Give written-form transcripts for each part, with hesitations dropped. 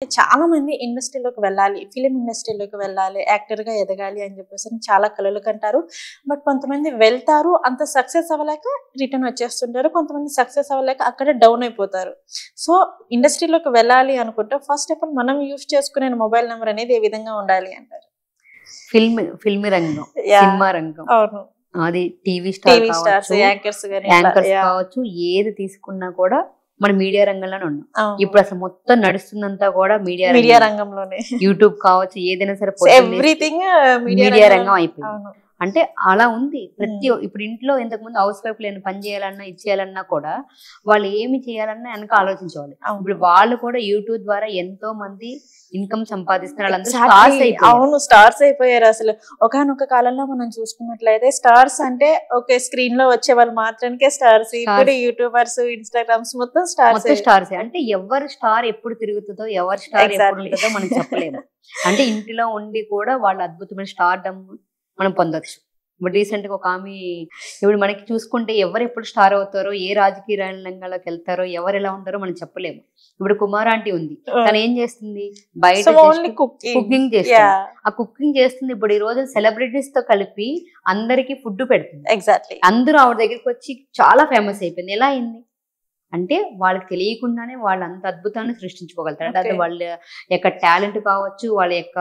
చాలా మంది ఇండస్ట్రీలోకి వెళ్ళాలి, ఫిలిం ఇండస్ట్రీలోకి వెళ్ళాలి, యాక్టర్‌గా ఎదగాలి అని చెప్పేసని చాలా కలలు కంటారు. బట్ కొంతమంది వెళ్తారు, అంత సక్సెస్ అవ్వలేక రిటర్న్ వచ్చేస్తుంటారు. కొంతమంది సక్సెస్ అవ్వలేక అక్కడే డౌన్ అయిపోతారు. సో, ఇండస్ట్రీలోకి వెళ్ళాలి అనుకుంటే ఫస్ట్ ఆఫ్ ఆల్ మనం యూజ్ చేసుకునే మొబైల్ నంబర్ అనేది ఏ విధంగా ఉండాలి అంటారు? ఫిల్మ్ రంగం, యాహ్! సినిమా రంగం, అవును. అది టీవీ టీవీ స్టార్స్, కావచ్చు, యాంకర్స్ గాని అట్లా. Anchors yeah! కావచ్చు, ఏది తీసుకున్నా కూడా మన మీడియా రంగంలోనే ఉన్నాం. అవును. ఇప్పుడు అసలు మొత్తం నడుస్తుందంతా కూడా మీడియా మీడియా రంగం. రంగంలోనే. యూట్యూబ్ కావచ్చు, ఏదైనా సరే పొద్దున్న లేస్తే ఎవ్రీథింగ్ మీడియా మీడియా రంగం అయిపోయింది. అవును. అంటే అలా ఉంది. ఇప్పుడు ఇంట్లో ఇంతకు ముందు హౌస్ వైఫ్ లేని పని చేయాలన్నా, ఇచ్చేయాలన్నా కూడా వాళ్ళు ఏమి చేయాలన్నా వెనక ఆలోచించేవాళ్ళు. అవును. ఇప్పుడు వాళ్ళు కూడా యూట్యూబ్ ద్వారా ఎంతో మంది ఇన్కమ్ సంపాదిస్తున్నారు. వాళ్ళందరూ Exactly. స్టార్స్ అయిపోయారు. అవును, స్టార్స్ అయిపోయారు. అసలు ఒకానొక కాలంలో మనం చూసుకున్నట్లయితే స్టార్స్ అంటే ఓకే, స్క్రీన్ లో వచ్చే వాళ్ళు మాత్రానికే స్టార్స్. ఇప్పుడు యూట్యూబర్స్, ఇన్స్టాగ్రామ్స్ మొత్తం స్టార్స్. స్టార్స్ అంటే ఎవరి స్టార్ ఎప్పుడు తిరుగుతుందో, ఎవరి స్టార్ ఎప్పుడు ఉంటుందో మనం చెప్పలేము. అంటే ఇంటిలో ఉండి కూడా వాళ్ళ అద్భుతమైన స్టార్డమ్ మనం పొందొచ్చు. ఇప్పుడు రీసెంట్ గా ఒక ఆమె, ఇప్పుడు మనకి చూసుకుంటే ఎవరు ఎప్పుడు స్టార్ అవుతారో, ఏ రాజకీయ రంగంలోకి వెళ్తారో, ఎవరు ఎలా ఉంటారో మనం చెప్పలేము. ఇప్పుడు కుమార్ ఆంటీ ఉంది, తను ఏం చేస్తుంది, బయట కుకింగ్ చేస్తుంది. ఆ కుకింగ్ చేస్తుంది. ఇప్పుడు ఈ రోజు సెలబ్రిటీస్ తో కలిపి అందరికి ఫుడ్ పెడుతుంది. ఎగ్జాక్ట్లీ. అందరూ ఆవిడ దగ్గరికి వచ్చి చాలా ఫేమస్ అయిపోయింది. ఎలా అయింది అంటే వాళ్ళకి తెలియకుండానే వాళ్ళు అంత అద్భుతాన్ని సృష్టించుకోగలుగుతారు. అంటే అది వాళ్ళ యొక్క టాలెంట్ కావచ్చు, వాళ్ళ యొక్క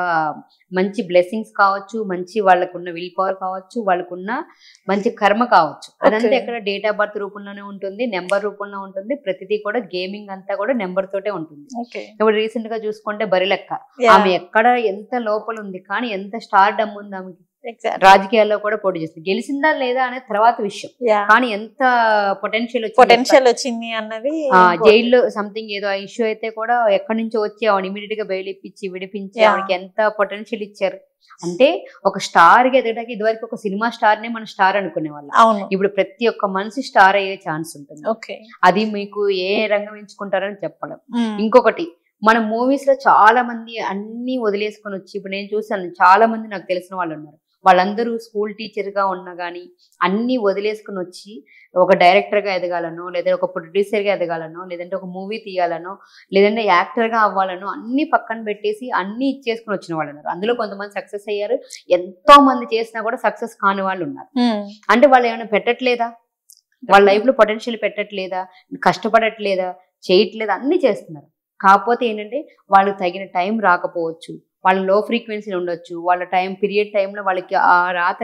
మంచి బ్లెస్సింగ్స్ కావచ్చు, మంచి వాళ్ళకున్న విల్ పవర్ కావచ్చు, వాళ్ళకున్న మంచి కర్మ కావచ్చు. అదంతా ఎక్కడ డేట్ ఆఫ్ బర్త్ రూపంలోనే ఉంటుంది, నెంబర్ రూపంలో ఉంటుంది. ప్రతిదీ కూడా గేమింగ్ అంతా కూడా నెంబర్ తోటే ఉంటుంది. ఇప్పుడు రీసెంట్ గా చూసుకుంటే బరిలెక్క, ఆమె ఎక్కడ ఎంత లోపల ఉంది, కానీ ఎంత స్టార్ డమ్ ఉంది ఆమెకి. రాజకీయాల్లో కూడా పోటీ చేస్తుంది. గెలిచిందా లేదా అనే తర్వాత విషయం, కానీ ఎంత పొటెన్షియల్ వచ్చింది అన్నది. జైల్లో సంథింగ్ ఏదో ఇష్యూ అయితే కూడా ఎక్కడి నుంచో వచ్చి ఆవిడ ఇమీడియట్ గా బెయిల్ ఇప్పించి విడిపించి ఆవిడకి ఎంత పొటెన్షియల్ ఇచ్చారు. అంటే ఒక స్టార్ గా ఎదగడానికి ఇదివరకు ఒక సినిమా స్టార్ నే మనం స్టార్ అనుకునే వాళ్ళం. ఇప్పుడు ప్రతి ఒక్క మనిషి స్టార్ అయ్యే ఛాన్స్ ఉంటుంది. అది మీకు ఏ రంగం ఎంచుకుంటారని చెప్పలేం. ఇంకొకటి, మన మూవీస్ లో చాలా మంది అన్ని వదిలేసుకొని వచ్చి, ఇప్పుడు నేను చూసాను చాలా మంది నాకు తెలిసిన వాళ్ళు ఉన్నారు, వాళ్ళందరూ స్కూల్ టీచర్ గా ఉన్నా గానీ అన్ని వదిలేసుకుని వచ్చి ఒక డైరెక్టర్ గా ఎదగాలనో, లేదంటే ఒక ప్రొడ్యూసర్ గా ఎదగాలనో, లేదంటే ఒక మూవీ తీయాలనో, లేదంటే యాక్టర్ గా అవ్వాలనో అన్ని పక్కన పెట్టేసి అన్ని ఇచ్చేసుకుని వచ్చిన వాళ్ళు ఉన్నారు. అందులో కొంతమంది సక్సెస్ అయ్యారు, ఎంతో మంది చేసినా కూడా సక్సెస్ కాని వాళ్ళు ఉన్నారు. అంటే వాళ్ళు ఏమైనా పెట్టట్లేదా, వాళ్ళ లైఫ్ లో పొటెన్షియల్ పెట్టట్లేదా, కష్టపడట్లేదా, చేయట్లేదా, అన్ని చేస్తున్నారు. కాకపోతే ఏంటంటే వాళ్ళకి తగిన టైం రాకపోవచ్చు, వాళ్ళ లో ఫ్రీక్వెన్సీ ఉండొచ్చు, వాళ్ళ పీరియడ్ టైంలో వాళ్ళకి ఆ రాత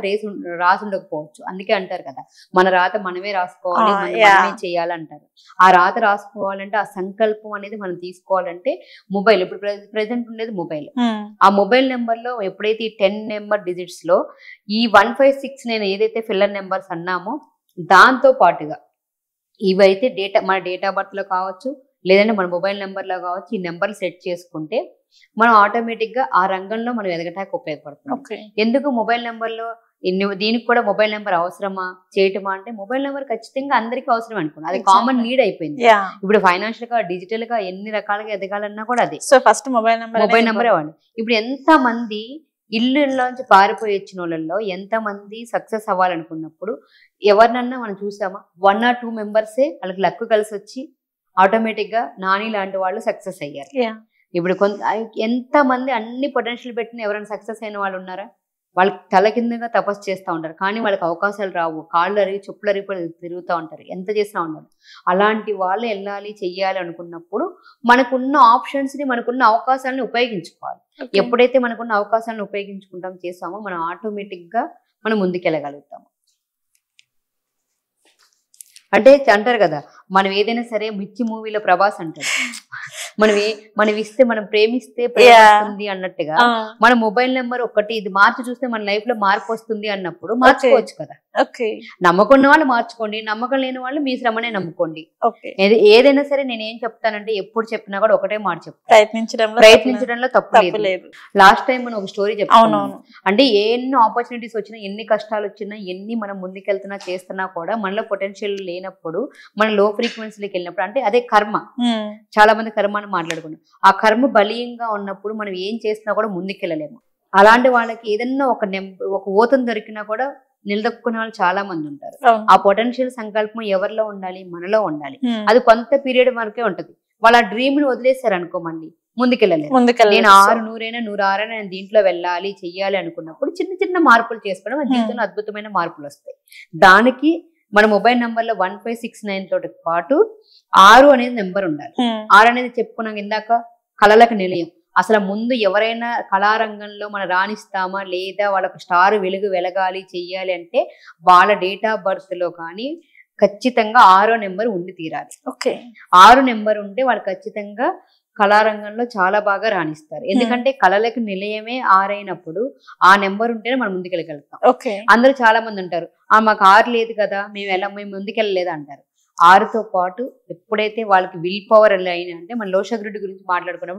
రాసి ఉండకపోవచ్చు. అందుకే అంటారు కదా, మన రాత మనమే రాసుకోవాలి, మనమే చేయాలంటారు. ఆ రాత రాసుకోవాలంటే, ఆ సంకల్పం అనేది మనం తీసుకోవాలంటే మొబైల్, ఇప్పుడు ప్రెసెంట్ ఉండేది మొబైల్. ఆ మొబైల్ నెంబర్ లో ఎప్పుడైతే ఈ 10 నెంబర్ డిజిట్స్ లో ఈ 156 నేను ఏదైతే ఫిల్లర్ నెంబర్స్ అన్నామో దాంతో పాటుగా ఇవైతే మన డేట్ ఆఫ్ బర్త్ లో కావచ్చు, లేదంటే మన మొబైల్ నెంబర్ లో కావచ్చు, ఈ నెంబర్లు సెట్ చేసుకుంటే మనం ఆటోమేటిక్ గా ఆ రంగంలో మనం ఎదగటానికి ఉపయోగపడుతుంది. ఎందుకు మొబైల్ నెంబర్ లో దీనికి కూడా మొబైల్ నెంబర్ అవసరమా చేయటమా అంటే, మొబైల్ నెంబర్ ఖచ్చితంగా అందరికీ అవసరం అనుకున్నాను. అది కామన్ నీడ్ అయిపోయింది. ఇప్పుడు ఫైనాన్షియల్ గా, డిజిటల్ గా ఎన్ని రకాలుగా ఎదగాలన్నా కూడా అదే. సో ఫస్ట్ మొబైల్ నెంబర్ ఇవ్వండి. ఇప్పుడు ఎంత మంది ఇల్లులోంచి పారిపోయి వచ్చిన వాళ్ళలో ఎంత మంది సక్సెస్ అవ్వాలనుకున్నప్పుడు ఎవరినన్నా మనం చూసామా? 1 or 2 మెంబర్సే వాళ్ళకి లక్ కలిసి వచ్చి ఆటోమేటిక్ గా నాని లాంటి వాళ్ళు సక్సెస్ అయ్యారు. ఇప్పుడు ఎంత మంది అన్ని పొటెన్షియల్ పెట్టిన ఎవరైనా సక్సెస్ అయిన వాళ్ళు ఉన్నారా? వాళ్ళకి తల కిందగా తపస్సు చేస్తూ ఉంటారు, కానీ వాళ్ళకి అవకాశాలు రావు, కాళ్ళు అరిగి చెప్పులు అరిగి తిరుగుతూ ఉంటారు, ఎంత చేసినా ఉంటారు. అలాంటి వాళ్ళు వెళ్ళాలి, చెయ్యాలి అనుకున్నప్పుడు మనకున్న ఆప్షన్స్ ని, మనకున్న అవకాశాలను ఉపయోగించుకోవాలి. ఎప్పుడైతే మనకున్న అవకాశాలను ఉపయోగించుకుంటాం, చేస్తామో మనం ఆటోమేటిక్ గా మనం ముందుకెళ్ళగలుగుతాము. అంటే అంటారు కదా, మనం ఏదైనా సరే, మిర్చి మూవీలో ప్రభాస్ అంటారు, మనం ఇస్తే, మనం ప్రేమిస్తే ప్రేమిస్తుంది అన్నట్టుగా మన మొబైల్ నెంబర్ ఒకటి ఇది మార్చి చూస్తే మన లైఫ్ లో మార్పు వస్తుంది అన్నప్పుడు మార్చుకోవచ్చు కదా. నమ్మకం ఉన్న వాళ్ళు మార్చుకోండి, నమ్మకం లేని వాళ్ళు మీ శ్రమనే నమ్ముకోండి. ఏదైనా సరే నేను ఏం చెప్తానంటే, ఎప్పుడు చెప్పినా కూడా ఒకటే మాట చెప్తాను, ప్రయత్నించడంలో తప్పు లేదు. లాస్ట్ టైం మనం ఒక స్టోరీ చెప్తాను. అంటే ఎన్ని ఆపర్చునిటీస్ వచ్చినా, ఎన్ని కష్టాలు వచ్చినా, ఎన్ని మనం ముందుకెళ్తున్నా చేస్తున్నా కూడా మనలో పొటెన్షియల్ లేనప్పుడు, మన లో ఫ్రీక్వెన్సీలోకి వెళ్ళినప్పుడు, అంటే అదే కర్మ. చాలా మంది కర్మ అని మాట్లాడుకున్నాం. ఆ కర్మ బలీయంగా ఉన్నప్పుడు మనం ఏం చేసినా కూడా ముందుకెళ్ళలేము. అలాంటి వాళ్ళకి ఏదన్నా ఒక ఓతం దొరికినా కూడా నిలదొక్కునే వాళ్ళు చాలా మంది ఉంటారు. ఆ పొటెన్షియల్ సంకల్పం ఎవరిలో ఉండాలి? మనలో ఉండాలి. అది కొంత పీరియడ్ వరకే ఉంటది. వాళ్ళ డ్రీమ్ ని వదిలేశారు అనుకో, మళ్ళీ ముందుకెళ్ళలేదు. నేను ముందుకెళ్ళలేదు. 6 100 106 నేను దీంట్లో వెళ్ళాలి చెయ్యాలి అనుకున్నప్పుడు చిన్న చిన్న మార్పులు చేసుకోవడం మన జీవితంలో అద్భుతమైన మార్పులు వస్తాయి. దానికి మన మొబైల్ నంబర్ లో 1569 తోటి పాటు 6 అనేది నెంబర్ ఉండాలి. 6 అనేది చెప్పుకున్నాం ఇందాక, కళలకు నిలయం. అసలు ముందు ఎవరైనా కళారంగంలో మనం రాణిస్తామా లేదా వాళ్ళకు స్టార్ వెలగాలి చెయ్యాలి అంటే వాళ్ళ డేట్ ఆఫ్ బర్త్ లో కానీ ఖచ్చితంగా 6వ నెంబర్ ఉండి తీరాలి. 6 నెంబర్ ఉంటే వాళ్ళు ఖచ్చితంగా కళారంగంలో చాలా బాగా రాణిస్తారు. ఎందుకంటే కళలకు నిలయమే 6 అయినప్పుడు ఆ నెంబర్ ఉంటేనే మనం ముందుకెళ్ళగలుగుతాం. అందరూ చాలా మంది ఉంటారు, మాకు 6 లేదు కదా, మేము ముందుకెళ్ళలేదు అంటారు. 6తో పాటు ఎప్పుడైతే వాళ్ళకి విల్ పవర్ లైన్ అంటే మన లోషగ్రుడి గురించి మాట్లాడుకున్నాం,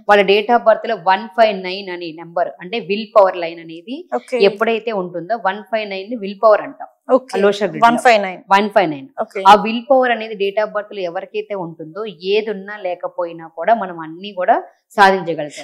వాళ్ళ డేట్ ఆఫ్ బర్త్ లో 159 అనే నెంబర్ అంటే విల్ పవర్ లైన్ అనేది ఎప్పుడైతే ఉంటుందో 159 ని విల్ పవర్ అంటాం. 159 ఆ విల్ పవర్ అనేది డేట్ ఆఫ్ బర్త్ లో ఎవరికైతే ఉంటుందో ఏది ఉన్నా లేకపోయినా కూడా మనం అన్ని కూడా సాధించగలుగుతాం.